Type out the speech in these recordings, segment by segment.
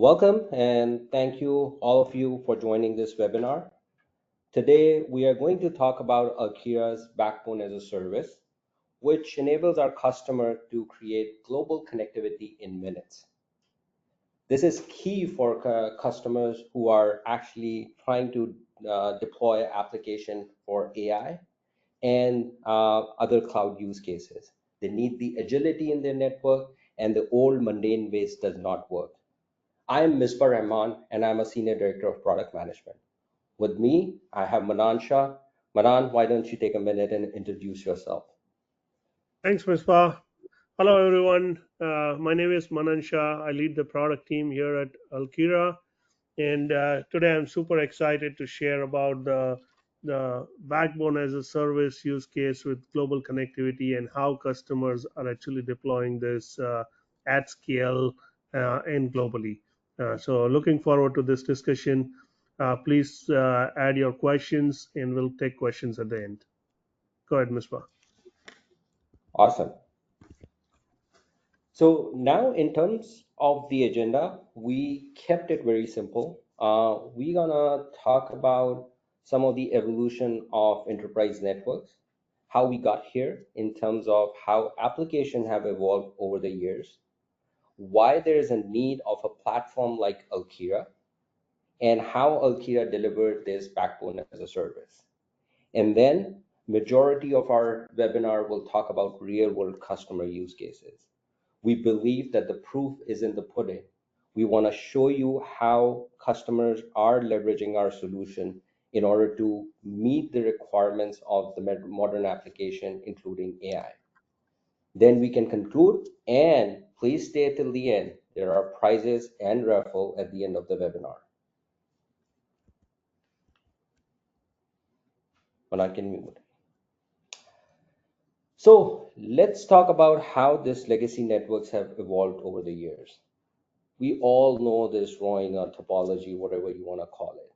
Welcome and thank you all of you for joining this webinar. Today we are going to talk about Alkira's backbone as a service, which enables our customer to create global connectivity in minutes. This is key for customers who are actually trying to deploy application for AI and other cloud use cases. They need the agility in their network and the old mundane ways does not work. I'm Misbah Rehman, and I'm a Senior Director of Product Management. With me, I have Manan Shah. Manan, why don't you take a minute and introduce yourself? Thanks, Misbah. Hello, everyone. My name is Manan Shah. I lead the product team here at Alkira, and today I'm super excited to share about the backbone as a service use case with global connectivity and how customers are actually deploying this at scale and globally. So, looking forward to this discussion. Please add your questions, and we'll take questions at the end. Go ahead, Misbah. Awesome. So now in terms of the agenda, we kept it very simple. We're gonna talk about some of the evolution of enterprise networks, how we got here in terms of how applications have evolved over the years, why there is a need of a platform like Alkira, and how Alkira delivered this backbone as a service. And then majority of our webinar will talk about real world customer use cases. We believe that the proof is in the pudding. We want to show you how customers are leveraging our solution in order to meet the requirements of the modern application, including AI. Then we can conclude, and please stay till the end. There are prizes and raffle at the end of the webinar. Manan, can we move? So let's talk about how this legacy networks have evolved over the years. We all know this drawing or topology, whatever you want to call it.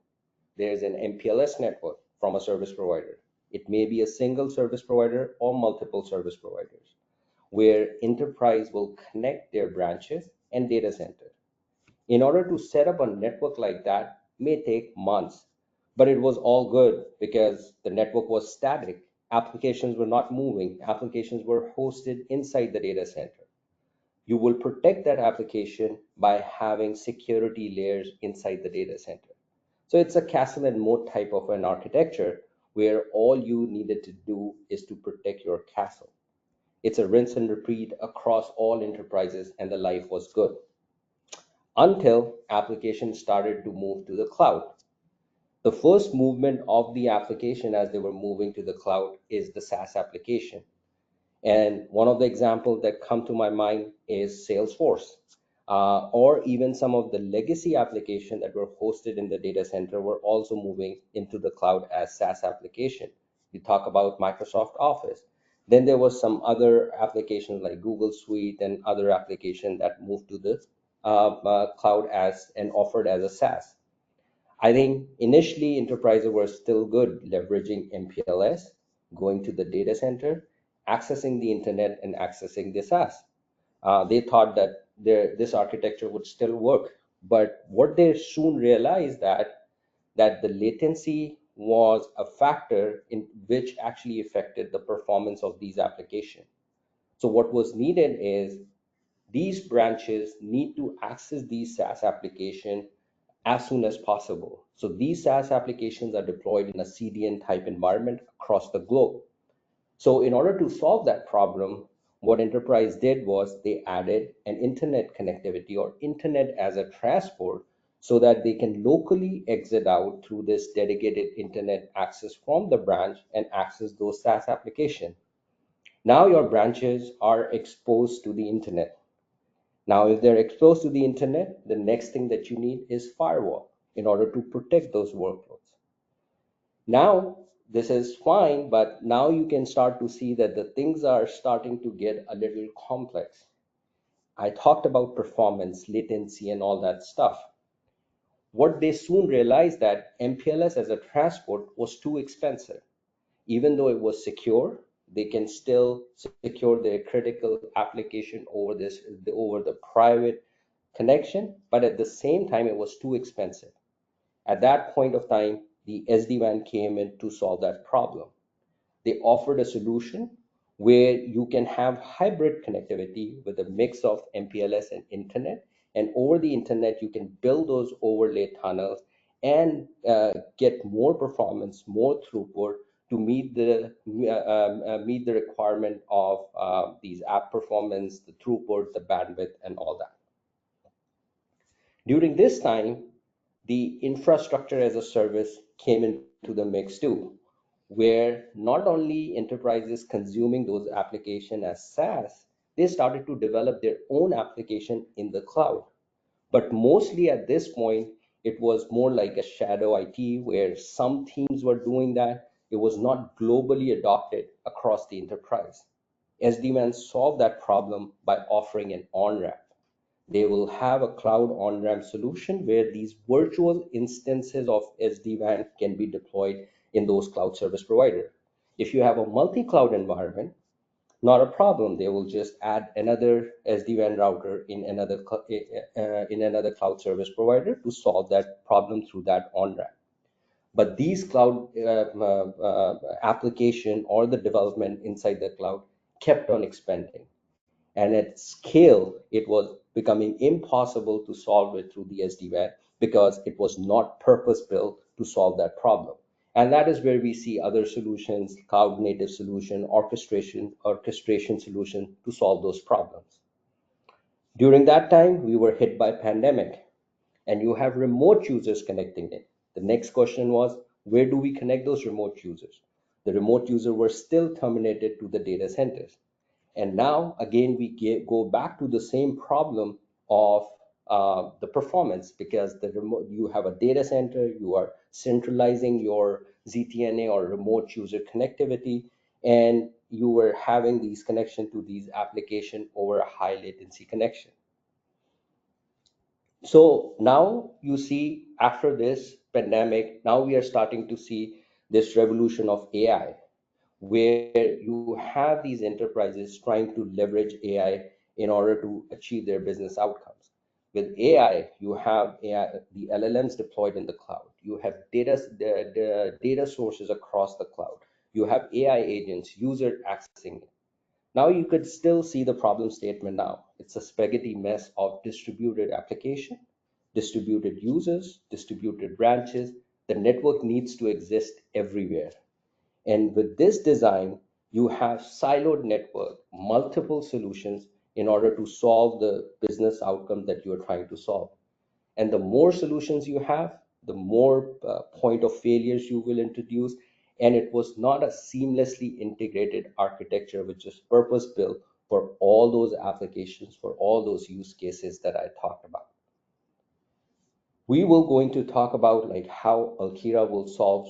There's an MPLS network from a service provider. It may be a single service provider or multiple service providers, where enterprise will connect their branches and data center. In order to set up a network like that may take months, but it was all good because the network was static. Applications were not moving. Applications were hosted inside the data center. You will protect that application by having security layers inside the data center. So it's a castle and moat type of an architecture where all you needed to do is to protect your castle. It's a rinse and repeat across all enterprises, and the life was good until applications started to move to the cloud. The first movement of the application as they were moving to the cloud is the SaaS application. And one of the examples that come to my mind is Salesforce, or even some of the legacy applications that were hosted in the data center were also moving into the cloud as SaaS application. You talk about Microsoft Office. Then there was some other applications like Google Suite and other applications that moved to the cloud as and offered as a SaaS. I think initially enterprises were still good leveraging MPLS, going to the data center, accessing the internet, and accessing the SaaS. They thought that this architecture would still work, but what they soon realized that the latency was a factor in which actually affected the performance of these applications. So what was needed is these branches need to access these SaaS application as soon as possible. So these SaaS applications are deployed in a CDN type environment across the globe. So in order to solve that problem, what enterprise did was they added an internet connectivity or internet as a transport so that they can locally exit out through this dedicated internet access from the branch and access those SaaS applications. Now your branches are exposed to the internet. Now, if they're exposed to the internet, the next thing that you need is firewall in order to protect those workloads. Now, this is fine, but now you can start to see that the things are starting to get a little complex. I talked about performance, latency, and all that stuff. What they soon realized that MPLS as a transport was too expensive. Even though it was secure, they can still secure their critical application over the private connection, but at the same time, it was too expensive. At that point of time, the SD-WAN came in to solve that problem. They offered a solution where you can have hybrid connectivity with a mix of MPLS and internet. And over the internet, you can build those overlay tunnels and get more performance, more throughput to meet the requirement of these app performance, the throughput, the bandwidth, and all that. During this time, the infrastructure as a service came into the mix too, where not only enterprises consuming those applications as SaaS, they started to develop their own application in the cloud. But mostly at this point, it was more like a shadow IT where some teams were doing that. It was not globally adopted across the enterprise. SD-WAN solved that problem by offering an on-ramp. They will have a cloud on-ramp solution where these virtual instances of SD-WAN can be deployed in those cloud service provider. If you have a multi-cloud environment, not a problem. They will just add another SD-WAN router in another cloud service provider to solve that problem through that on-ramp. But these cloud application or the development inside the cloud kept on expanding. And at scale, it was becoming impossible to solve it through the SD-WAN because it was not purpose built to solve that problem. And that is where we see other solutions, cloud native solution, orchestration solution to solve those problems. During that time, we were hit by pandemic, and you have remote users connecting it. The next question was, where do we connect those remote users? The remote user were still terminated to the data centers. And now, again, go back to the same problem of the performance because you have a data center, you are centralizing your ZTNA or remote user connectivity, and you were having these connection to these application over a high latency connection. So now you see after this pandemic, now we are starting to see this revolution of AI, where you have these enterprises trying to leverage AI in order to achieve their business outcomes. With AI, you have AI, the LLMs deployed in the cloud. You have the data sources across the cloud. You have AI agents, user accessing it. Now you could still see the problem statement now. It's a spaghetti mess of distributed application, distributed users, distributed branches. The network needs to exist everywhere. And with this design, you have siloed network, multiple solutions in order to solve the business outcome that you're trying to solve. And the more solutions you have, the more point of failures you will introduce. And it was not a seamlessly integrated architecture, which is purpose built for all those applications, for all those use cases that I talked about. We will going to talk about like how Alkira will solve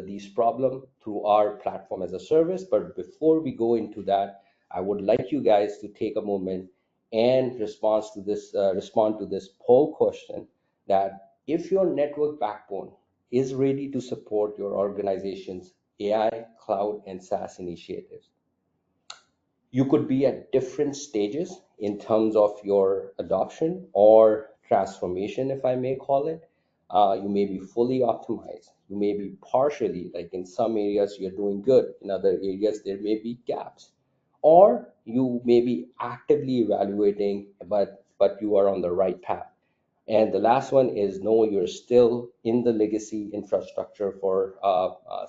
these problems through our platform as a service. But before we go into that, I would like you guys to take a moment and respond to this poll question that if your network backbone is ready to support your organization's AI, cloud, and SaaS initiatives, you could be at different stages in terms of your adoption or transformation, if I may call it. You may be fully optimized. You may be partially, like in some areas, you're doing good. In other areas, there may be gaps. Or you may be actively evaluating, but you are on the right path. And the last one is no, you're still in the legacy infrastructure for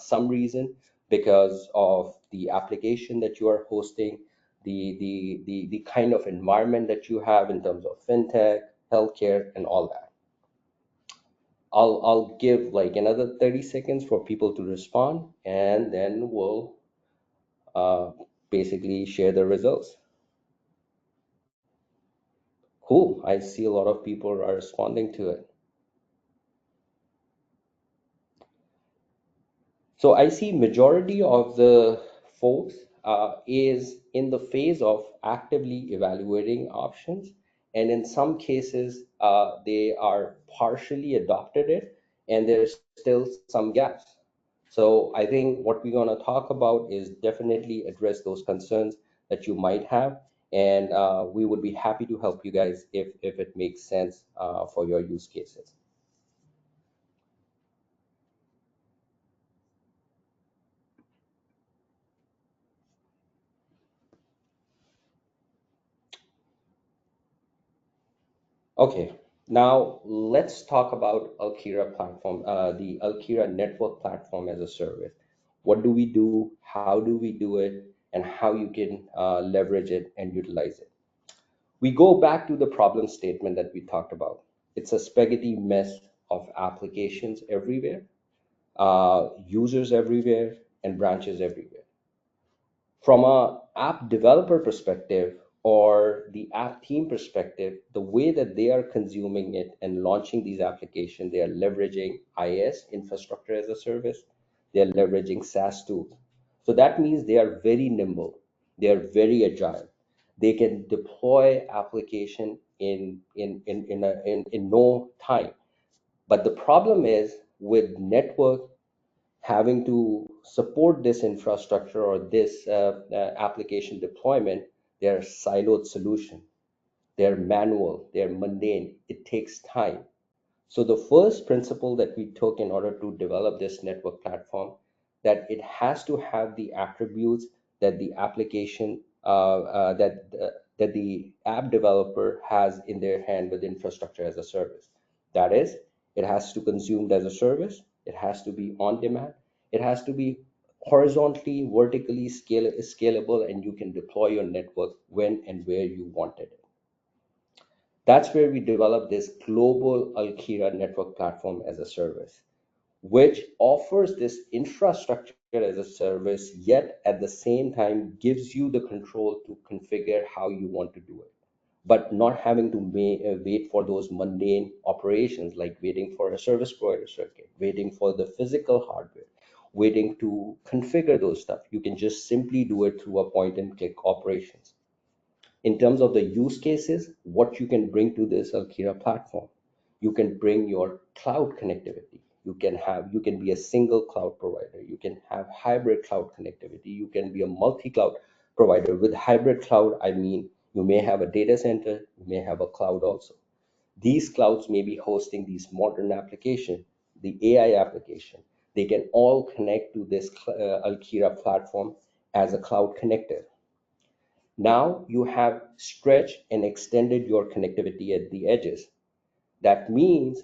some reason because of the application that you are hosting, the kind of environment that you have in terms of fintech, healthcare, and all that. I'll give like another 30 seconds for people to respond, and then we'll uh, basically share the results. Cool. I see a lot of people are responding to it. So I see majority of the folks is in the phase of actively evaluating options, and in some cases they are partially adopted it, and there's still some gaps. So I think what we're going to talk about is definitely address those concerns that you might have, and we would be happy to help you guys if it makes sense for your use cases. Okay, now let's talk about Alkira platform, the Alkira network platform as a service. What do we do? How do we do it? And how you can leverage it and utilize it. We go back to the problem statement that we talked about. It's a spaghetti mess of applications everywhere, users everywhere, and branches everywhere. From a app developer perspective or the app team perspective, the way that they are consuming it and launching these applications, they are leveraging IaaS, infrastructure as a service. They are leveraging SaaS tools. So that means they are very nimble. They are very agile. They can deploy application in no time. But the problem is with network having to support this infrastructure or this application deployment, they're siloed solution. They're manual, they're mundane. It takes time. So the first principle that we took in order to develop this network platform, that it has to have the attributes that the application that the app developer has in their hand with infrastructure as a service. That is, it has to consumed as a service. It has to be on demand. It has to be horizontally, vertically scalable, and you can deploy your network when and where you wanted it. That's where we developed this global Alkira network platform as a service, which offers this infrastructure as a service, yet at the same time gives you the control to configure how you want to do it, but not having to wait for those mundane operations like waiting for a service provider circuit, waiting for the physical hardware, waiting to configure those stuff. You can just simply do it through a point and click operations. In terms of the use cases, what you can bring to this Alkira platform, you can bring your cloud connectivity. You can be a single cloud provider. You can have hybrid cloud connectivity. You can be a multi-cloud provider. With hybrid cloud, I mean you may have a data center, you may have a cloud also. These clouds may be hosting these modern application, the AI application. They can all connect to this Alkira platform as a cloud connector. Now you have stretched and extended your connectivity at the edges. That means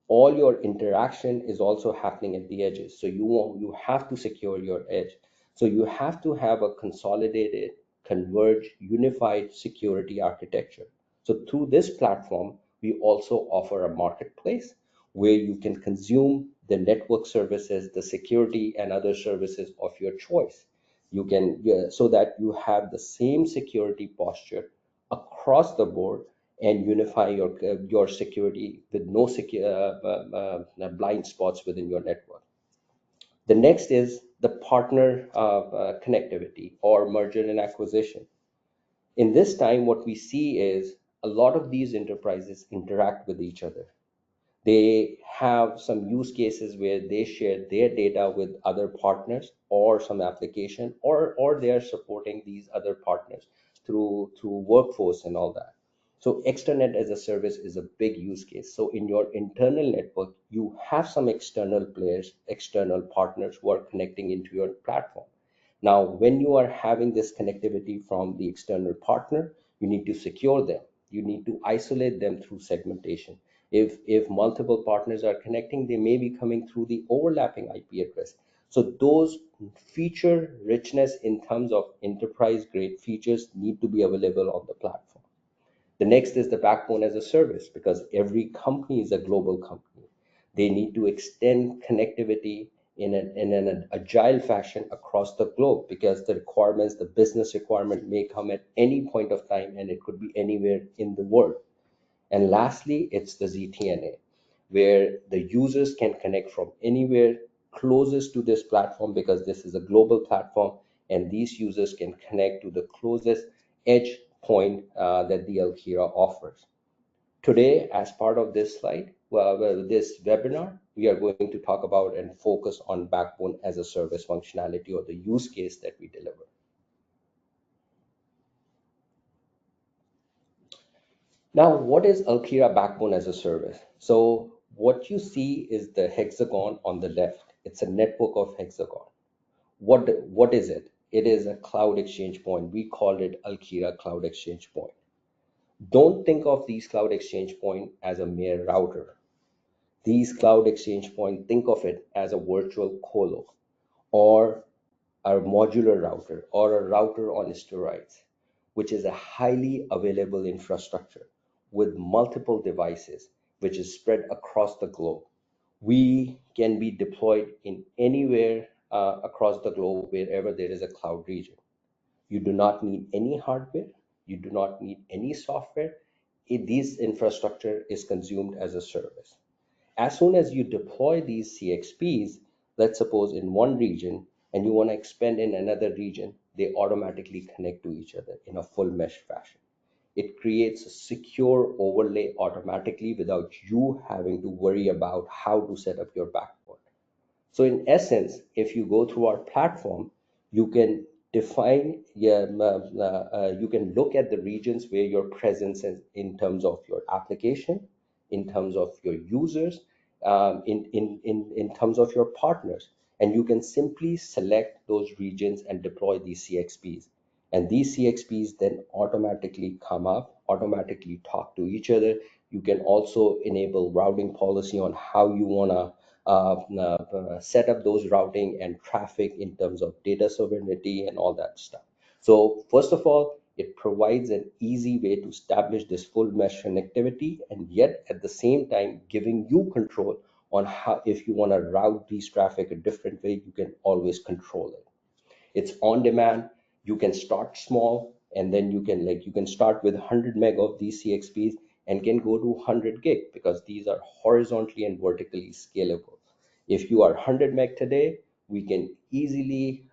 all your interaction is also happening at the edges. So you have to secure your edge. So you have to have a consolidated, converged, unified security architecture. So through this platform, we also offer a marketplace where you can consume the network services, the security and other services of your choice. You can, so that you have the same security posture across the board and unify your security with no blind spots within your network. The next is the partner connectivity or merger and acquisition. In this time, what we see is a lot of these enterprises interact with each other. They have some use cases where they share their data with other partners or some application, or they are supporting these other partners through workforce and all that. So externet as a service is a big use case. So in your internal network, you have some external players, external partners who are connecting into your platform. Now, when you are having this connectivity from the external partner, you need to secure them. You need to isolate them through segmentation. If multiple partners are connecting, they may be coming through the overlapping IP address. So those feature richness in terms of enterprise grade features need to be available on the platform. The next is the backbone as a service, because every company is a global company. They need to extend connectivity in an agile fashion across the globe, because the requirements, the business requirement may come at any point of time and it could be anywhere in the world. And lastly, it's the ZTNA, where the users can connect from anywhere closest to this platform, because this is a global platform, and these users can connect to the closest edge point that the Alkira offers. Today, as part of this slide, this webinar, we are going to talk about and focus on backbone as a service functionality or the use case that we deliver. Now, what is Alkira Backbone as a Service? So what you see is the hexagon on the left. It's a network of hexagon. What is it? It is a cloud exchange point. We call it Alkira Cloud Exchange Point. Don't think of these cloud exchange point as a mere router. These cloud exchange point, think of it as a virtual colo or a modular router or a router on steroids, which is a highly available infrastructure with multiple devices, which is spread across the globe. We can be deployed in anywhere across the globe wherever there is a cloud region. You do not need any hardware. You do not need any software. This infrastructure is consumed as a service. As soon as you deploy these CXPs, let's suppose in one region and you want to expand in another region, they automatically connect to each other in a full mesh fashion. It creates a secure overlay automatically without you having to worry about how to set up your backbone. So in essence, if you go through our platform, you can define, you can look at the regions where your presence is in terms of your application, in terms of your users, in terms of your partners. And you can simply select those regions and deploy these CXPs. And these CXPs then automatically come up, automatically talk to each other. You can also enable routing policy on how you want to set up those routing and traffic in terms of data sovereignty and all that stuff. So first of all, it provides an easy way to establish this full mesh connectivity, and yet at the same time giving you control on how, if you want to route these traffic a different way, you can always control it. It's on demand. You can start small, and then you can start with 100 meg of these CXPs and can go to 100 gig because these are horizontally and vertically scalable. If you are 100 meg today, we can easily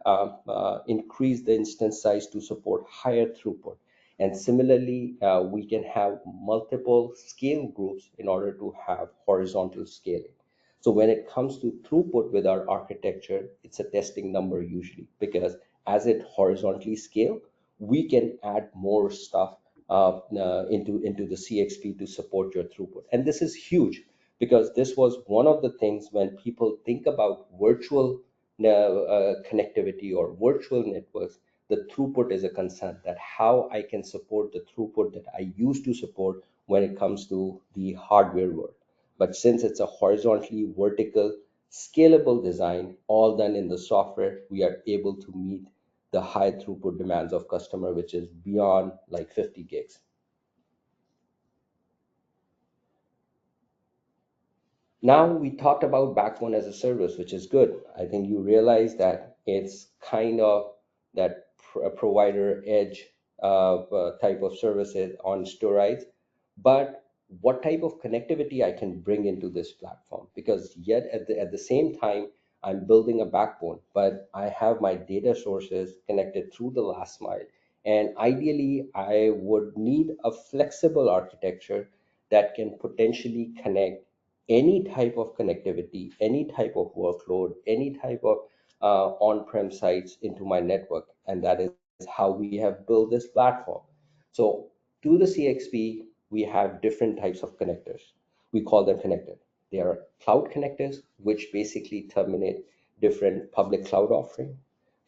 increase the instance size to support higher throughput. And similarly, we can have multiple scale groups in order to have horizontal scaling. So when it comes to throughput with our architecture, it's a testing number usually, because as it horizontally scale, we can add more stuff into the CXP to support your throughput. And this is huge because this was one of the things when people think about virtual connectivity or virtual networks, the throughput is a concern, that how I can support the throughput that I used to support when it comes to the hardware world. But since it's a horizontally vertical, scalable design, all done in the software, we are able to meet the high throughput demands of customer, which is beyond like 50 gigs. Now we talked about backbone as a service, which is good. I think you realize that it's kind of that provider edge type of services on steroids. But what type of connectivity I can bring into this platform? Because yet at the same time, I'm building a backbone, but I have my data sources connected through the last mile. And ideally, I would need a flexible architecture that can potentially connect any type of connectivity, any type of workload, any type of on-prem sites into my network. And that is how we have built this platform. So to the CXP, we have different types of connectors. We call them connected. They are cloud connectors, which basically terminate different public cloud offering.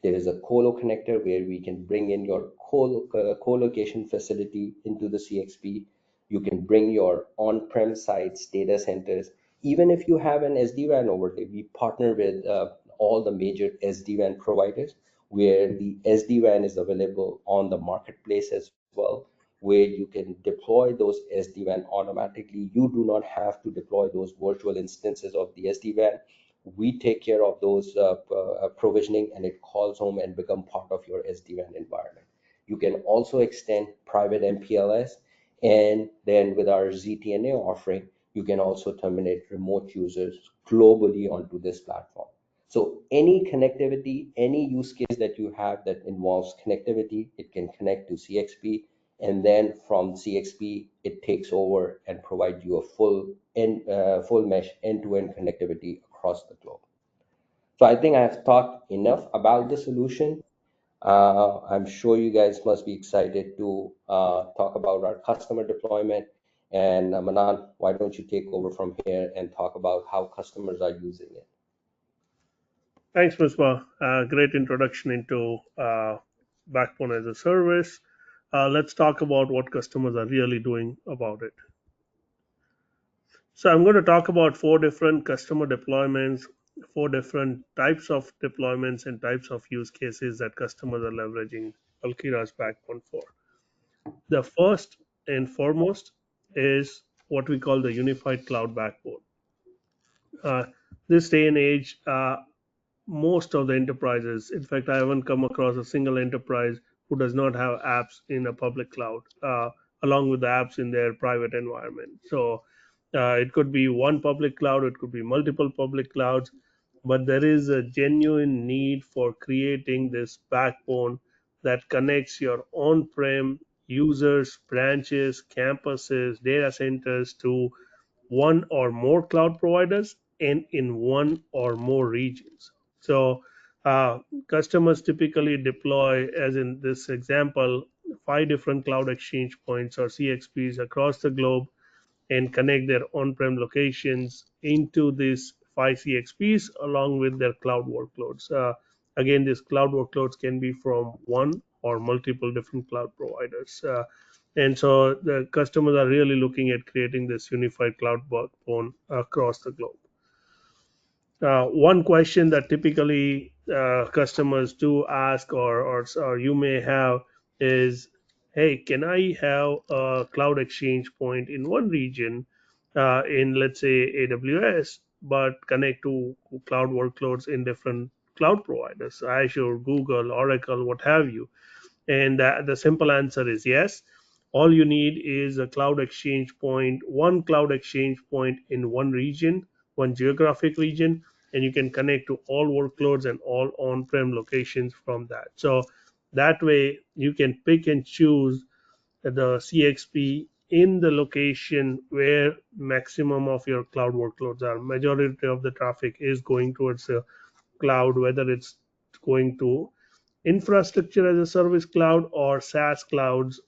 There is a colo connector where we can bring in your co-location facility into the CXP. You can bring your on-prem sites, data centers. Even if you have an SD-WAN overlay, we partner with all the major SD-WAN providers, where the SD-WAN is available on the marketplace as well, where you can deploy those SD-WAN automatically. You do not have to deploy those virtual instances of the SD-WAN. We take care of those provisioning, and it calls home and become part of your SD-WAN environment. You can also extend private MPLS, and then with our ZTNA offering, you can also terminate remote users globally onto this platform. So any connectivity, any use case that you have that involves connectivity, it can connect to CXP, and then from CXP, it takes over and provides you a full mesh end-to-end connectivity across the globe. So I think I've talked enough about the solution. I'm sure you guys must be excited to talk about our customer deployment. And Manan, why don't you take over from here and talk about how customers are using it? Thanks, Misbah. Great introduction into Backbone as a service. Let's talk about what customers are really doing about it. So I'm going to talk about four different customer deployments, four different types of deployments and types of use cases that customers are leveraging Alkira's Backbone for. The first and foremost is what we call the unified cloud backbone. Uh, this day and age, most of the enterprises, in fact, I haven't come across a single enterprise who does not have apps in a public cloud, along with the apps in their private environment. So it could be one public cloud, it could be multiple public clouds, but there is a genuine need for creating this backbone that connects your on prem users, branches, campuses, data centers to one or more cloud providers and in one or more regions. So, customers typically deploy, as in this example, five different cloud exchange points or CXPs across the globe and connect their on prem locations into these five CXPs along with their cloud workloads. Again, these cloud workloads can be from one or multiple different cloud providers. And so the customers are really looking at creating this unified cloud backbone across the globe. One question that typically customers do ask, or you may have, is, hey, can I have a cloud exchange point in one region, in let's say AWS, but connect to cloud workloads in different cloud providers, Azure, Google, Oracle, what have you? And the simple answer is yes. All you need is a cloud exchange point, one cloud exchange point in one region, one geographic region, and you can connect to all workloads and all on prem locations from that. So that way you can pick and choose the CXP in the location where maximum of your cloud workloads are. Majority of the traffic is going towards the cloud, whether it's going to infrastructure as a service cloud or SaaS clouds.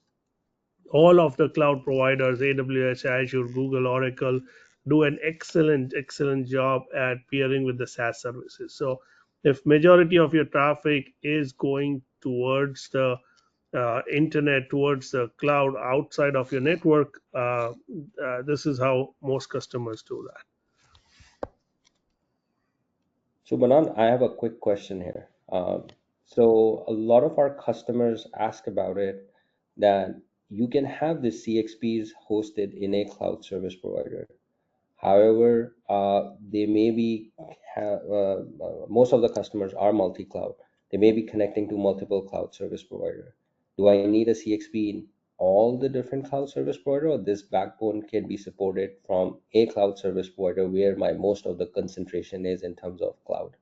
All of the cloud providers, AWS, Azure, Google, Oracle, do an excellent job at pairing with the SaaS services. So if majority of your traffic is going towards the internet, towards the cloud outside of your network, this is how most customers do that. So, Manan, I have a quick question here. So, a lot of our customers ask about it that you can have the CXPs hosted in a cloud service provider. However, they may be most of the customers are multi-cloud. They may be connecting to multiple cloud service provider. Do I need a CXP in all the different cloud service provider, or this backbone can be supported from a cloud service provider where my most of the concentration is in terms of cloud?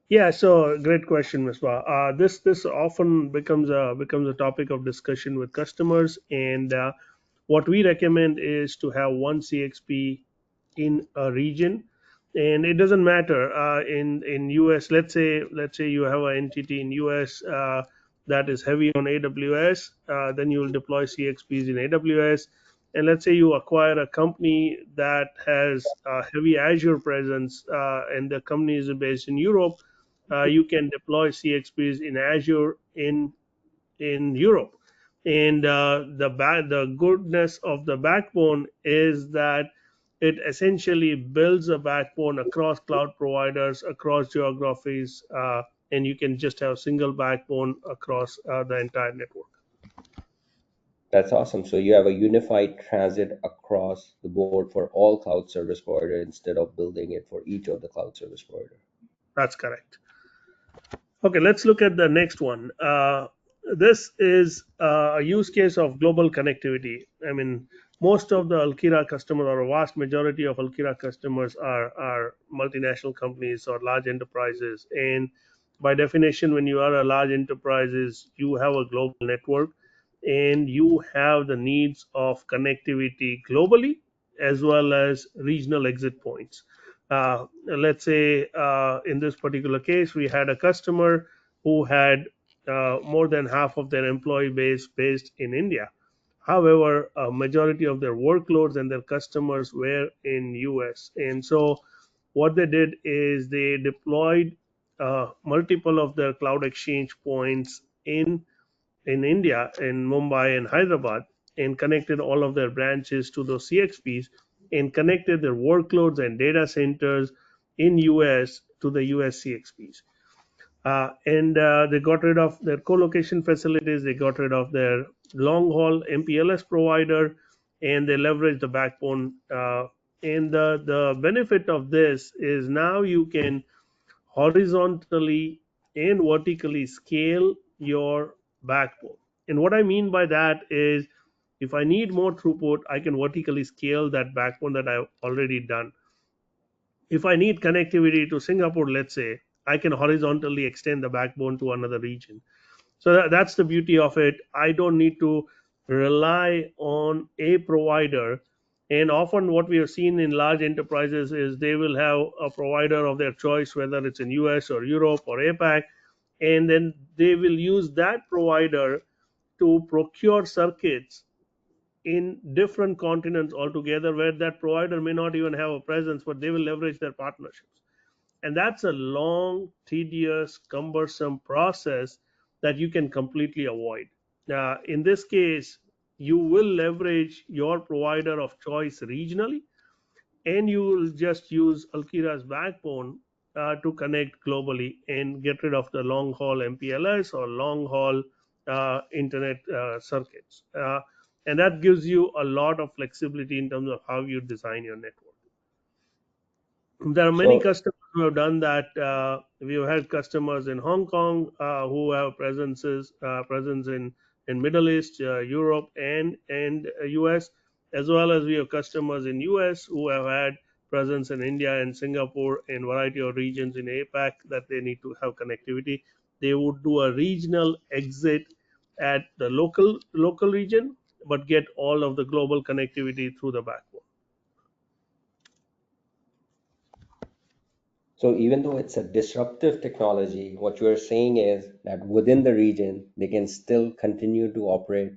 Yeah, so great question, Misbah. This often becomes a topic of discussion with customers, and what we recommend is to have one CXP in a region, and it doesn't matter in US. Let's say you have an entity in US that is heavy on AWS, then you will deploy CXPs in AWS. And let's say you acquire a company that has a heavy Azure presence, and the company is based in Europe. You can deploy CXPs in Azure in Europe. And the goodness of the backbone is that it essentially builds a backbone across cloud providers, across geographies, and you can just have single backbone across the entire network. That's awesome. So you have a unified transit across the board for all cloud service provider instead of building it for each of the cloud service provider. That's correct. Okay, let's look at the next one. This is a use case of global connectivity. I mean, most of the Alkira customers, or a vast majority of Alkira customers, are multinational companies or large enterprises. And by definition, when you are a large enterprises, you have a global network and you have the needs of connectivity globally as well as regional exit points. Let's say in this particular case, we had a customer who had more than half of their employee base based in India. However, a majority of their workloads and their customers were in US. And so what they did is they deployed multiple of their cloud exchange points in India, in Mumbai and Hyderabad, and connected all of their branches to those CXPs and connected their workloads and data centers in US to the US CXPs. And they got rid of their co-location facilities, they got rid of their long haul MPLS provider, and they leveraged the backbone. And the benefit of this is now you can horizontally and vertically scale your backbone. And what I mean by that is if I need more throughput, I can vertically scale that backbone that I've already done. If I need connectivity to Singapore, let's say, I can horizontally extend the backbone to another region. So that's the beauty of it. I don't need to rely on a provider. And often, what we have seen in large enterprises is they will have a provider of their choice, whether it's in US or Europe or APAC, and then they will use that provider to procure circuits in different continents altogether, where that provider may not even have a presence, but they will leverage their partnerships. And that's a long, tedious, cumbersome process that you can completely avoid. In this case, you will leverage your provider of choice regionally, and you will just use Alkira's backbone to connect globally and get rid of the long haul MPLS or long haul internet circuits. And that gives you a lot of flexibility in terms of how you design your network. There are many So customers who have done that. We've had customers in Hong Kong who have presence in Middle East, Europe, and US, as well as we have customers in US who have had presence in India and Singapore and variety of regions in APAC that they need to have connectivity. They would do a regional exit at the local region, but get all of the global connectivity through the backbone. So even though it's a disruptive technology, what you are saying is that within the region, they can still continue to operate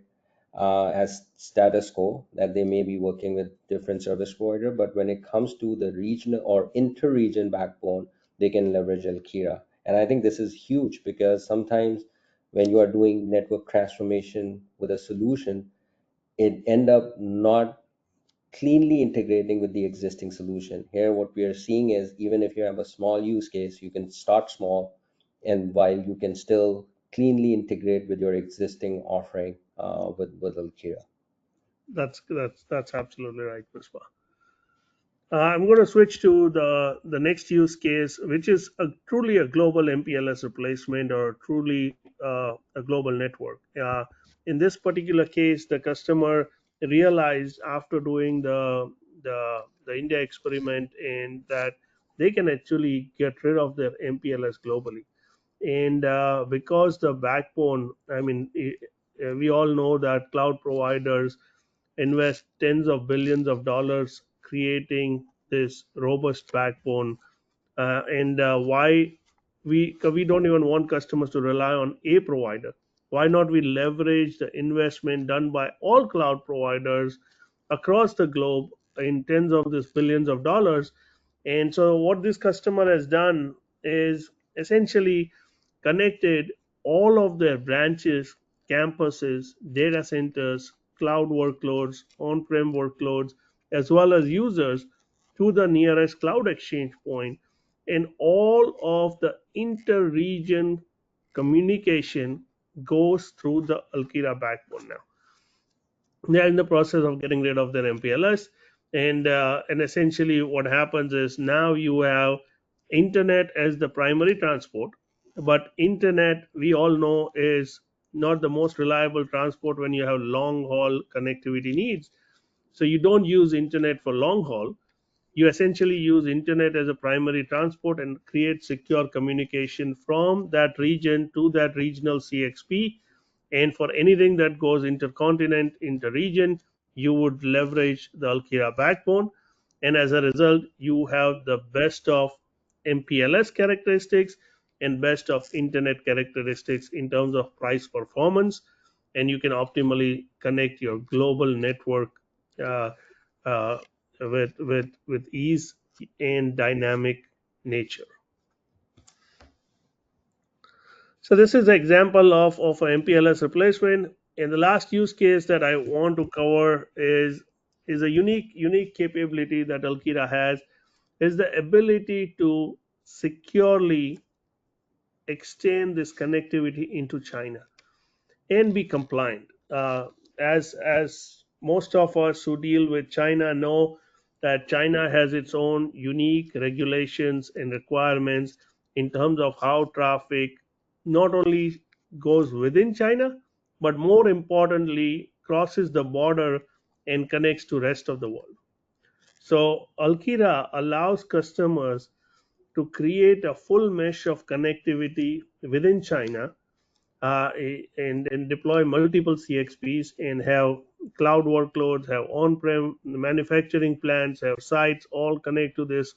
as status quo, that they may be working with different service provider, but when it comes to the regional or inter-region backbone, they can leverage Alkira. And I think this is huge because sometimes when you are doing network transformation with a solution, it end up not cleanly integrating with the existing solution. Here, what we are seeing is even if you have a small use case, you can start small, and while you can still cleanly integrate with your existing offering with Alkira. That's absolutely right, Misbah. I'm going to switch to the next use case, which is truly a global MPLS replacement or truly a global network. In this particular case, the customer realized after doing the India experiment and that they can actually get rid of their MPLS globally. And because the backbone, I mean, we all know that cloud providers invest tens of billions of dollars creating this robust backbone. And why we don't even want customers to rely on a provider. Why not we leverage the investment done by all cloud providers across the globe in tens of these billions of dollars? And so what this customer has done is essentially connected all of their branches, campuses, data centers, cloud workloads, on prem workloads, as well as users to the nearest cloud exchange point. And all of the inter region communication goes through the Alkira backbone now. They are in the process of getting rid of their MPLS, and essentially what happens is now you have internet as the primary transport, but internet we all know is not the most reliable transport when you have long haul connectivity needs. So you don't use internet for long haul. You essentially use internet as a primary transport and create secure communication from that region to that regional CXP. And for anything that goes intercontinent, interregion, you would leverage the Alkira backbone. And as a result, you have the best of MPLS characteristics and best of internet characteristics in terms of price performance. and you can optimally connect your global network uh, uh, with ease and dynamic nature. So this is an example of an MPLS replacement. And the last use case that I want to cover is a unique capability that Alkira has, is the ability to securely extend this connectivity into China and be compliant. As most of us who deal with China know, that China has its own unique regulations and requirements in terms of how traffic not only goes within China, but more importantly crosses the border and connects to rest of the world. So Alkira allows customers to create a full mesh of connectivity within China, and deploy multiple CXPs and have cloud workloads, have on-prem manufacturing plants, have sites all connect to this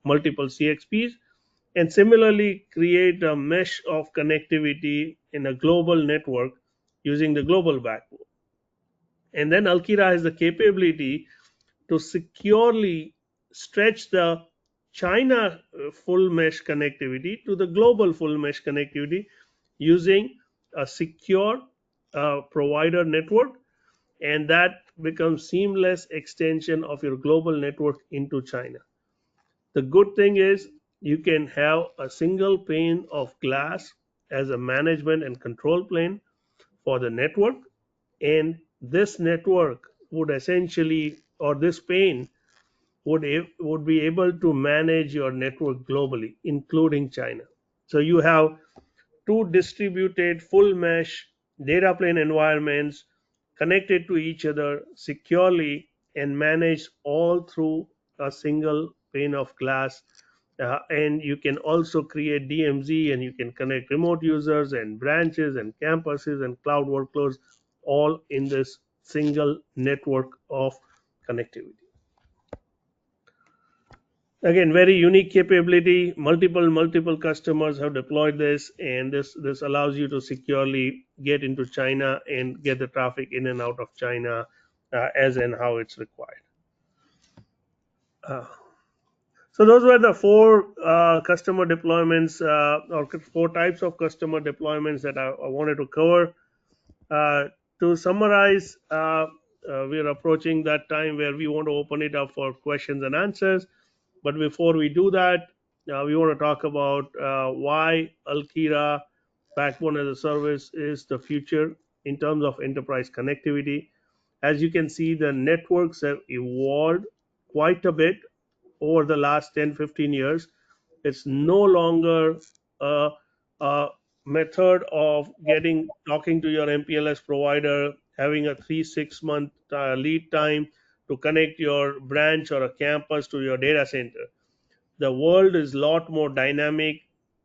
multiple CXPs, and similarly create a mesh of connectivity in a global network using the global backbone. And then Alkira has the capability to securely stretch the China full mesh connectivity to the global full mesh connectivity using a secure provider network, and that becomes seamless extension of your global network into China. The good thing is you can have a single pane of glass as a management and control plane for the network, and this network would essentially, or this pane would be able to manage your network globally, including China. So you have two distributed full mesh data plane environments connected to each other securely and managed all through a single pane of glass. And you can also create DMZ, and you can connect remote users and branches and campuses and cloud workloads all in this single network of connectivity. Again, very unique capability. Multiple customers have deployed this, and this allows you to securely get into China and get the traffic in and out of China as and how it's required. uh, so those were the four customer deployments, or four types of customer deployments that I wanted to cover. To summarize, we are approaching that time where we want to open it up for questions and answers. But before we do that, we want to talk about why Alkira Backbone as a Service is the future in terms of enterprise connectivity. As you can see, the networks have evolved quite a bit over the last 10-15 years. It's no longer a, a method of getting talking to your MPLS provider, having a 3-6 month lead time to connect your branch or a campus to your data center. The world is a lot more dynamic,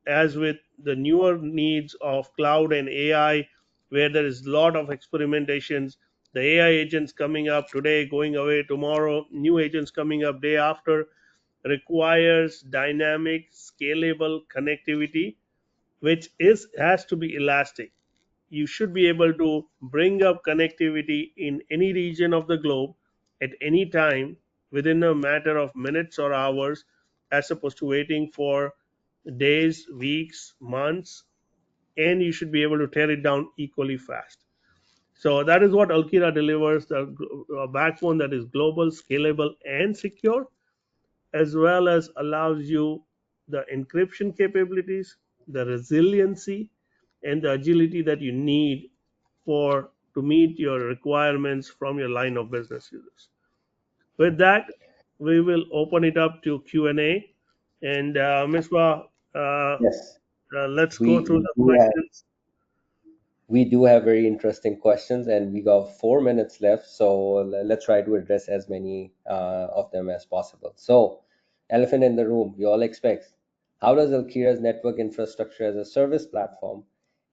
as with the newer needs of cloud and AI, where there is a lot of experimentations. The AI agents coming up today, going away tomorrow, new agents coming up day after, requires dynamic, scalable connectivity, which is has to be elastic. You should be able to bring up connectivity in any region of the globe at any time within a matter of minutes or hours, as opposed to waiting for days, weeks, months, and you should be able to tear it down equally fast. So that is what Alkira delivers, the backbone that is global, scalable, and secure, as well as allows you the encryption capabilities, the resiliency, and the agility that you need for to meet your requirements from your line of business users. With that, we will open it up to Q&A. And Misbah, Yes, let's go we through we the do have questions. we do have very interesting questions, and we got 4 minutes left, so let's try to address as many of them as possible. So, elephant in the room, you all expect. How does Alkira's network infrastructure as a service platform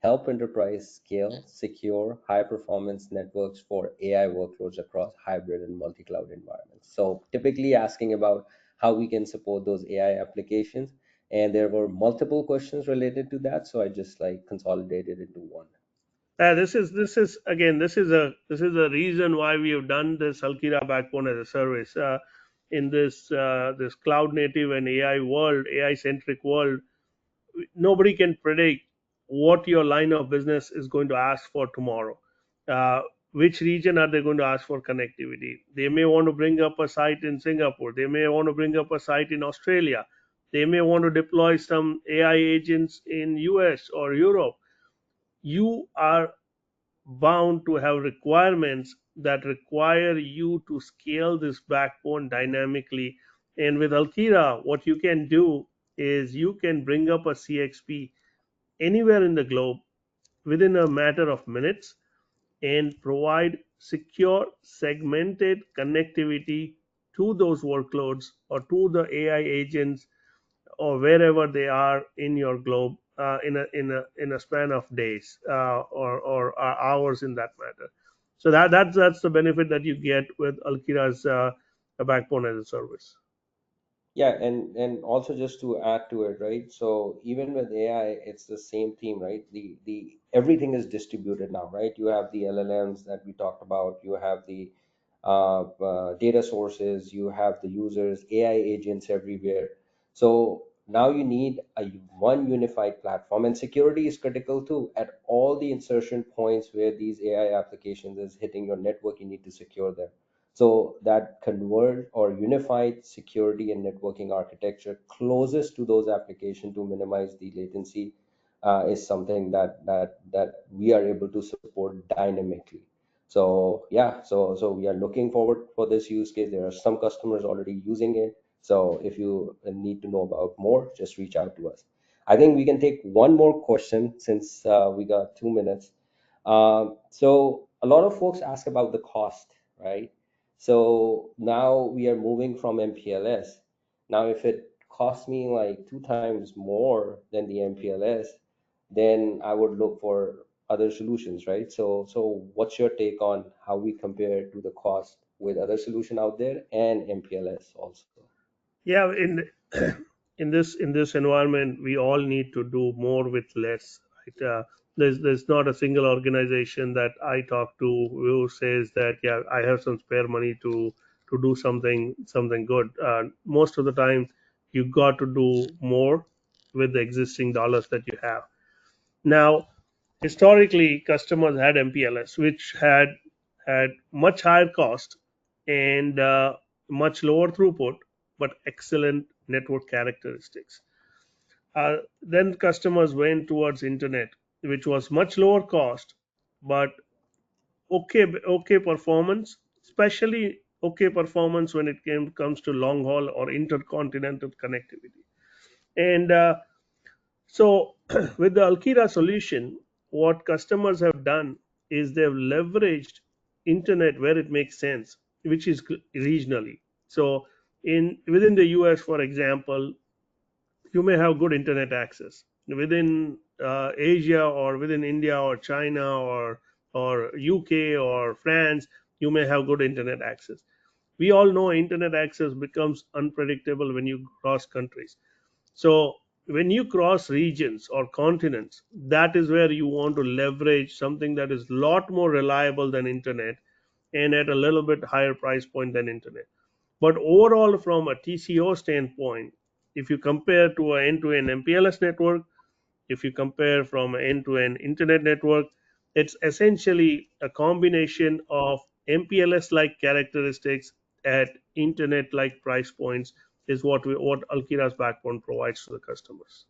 help enterprise scale secure high performance networks for AI workloads across hybrid and multi cloud environments? So, typically asking about how we can support those AI applications, and there were multiple questions related to that, so I just like consolidated into one. This is a reason why we have done this Alkira backbone as a service in this cloud native and AI world, AI centric world. Nobody can predict what your line of business is going to ask for tomorrow. Uh, which region are they going to ask for connectivity? They may want to bring up a site in Singapore. They may want to bring up a site in Australia. They may want to deploy some AI agents in US or Europe. You are bound to have requirements that require you to scale this backbone dynamically. And with Alkira, what you can do is you can bring up a CXP anywhere in the globe within a matter of minutes and provide secure segmented connectivity to those workloads or to the AI agents or wherever they are in your globe in a span of days or hours in that matter. So that's the benefit that you get with Alkira's backbone as a service. Yeah, and also just to add to it, right? So even with AI, it's the same theme, right? The everything is distributed now, right? You have the LLMs that we talked about, you have the data sources, you have the users, AI agents everywhere. So now you need a one unified platform, and security is critical too. At all the insertion points where these AI applications is hitting your network, you need to secure them. So that converged or unified security and networking architecture closest to those applications to minimize the latency is something that we are able to support dynamically. So yeah, so we are looking forward for this use case. There are some customers already using it. So if you need to know about more, just reach out to us. I think we can take one more question since we got 2 minutes. So a lot of folks ask about the cost, right? So now we are moving from MPLS. Now, if it costs me like two times more than the MPLS, then I would look for other solutions, right? So what's your take on how we compare to the cost with other solution out there and MPLS also? Yeah, in this environment, we all need to do more with less. Right? There's not a single organization that I talk to who says that yeah, I have some spare money to do something good. Most of the time, you got to do more with the existing dollars that you have. Now, historically, customers had MPLS, which had much higher cost and much lower throughput, but excellent network characteristics. Then customers went towards internet, which was much lower cost, but okay performance, especially okay performance when it comes to long haul or intercontinental connectivity. And so, with the Alkira solution, what customers have done is they've leveraged internet where it makes sense, which is regionally. So, in within the US, for example, you may have good internet access. Within Asia or within India or China or UK or France, you may have good internet access. We all know internet access becomes unpredictable when you cross countries. So when you cross regions or continents, that is where you want to leverage something that is a lot more reliable than internet and at a little bit higher price point than internet. But overall, from a TCO standpoint, if you compare to an end-to-end MPLS network, if you compare from an end-to-end internet network, it's essentially a combination of MPLS-like characteristics at internet-like price points is what Alkira's backbone provides to the customers.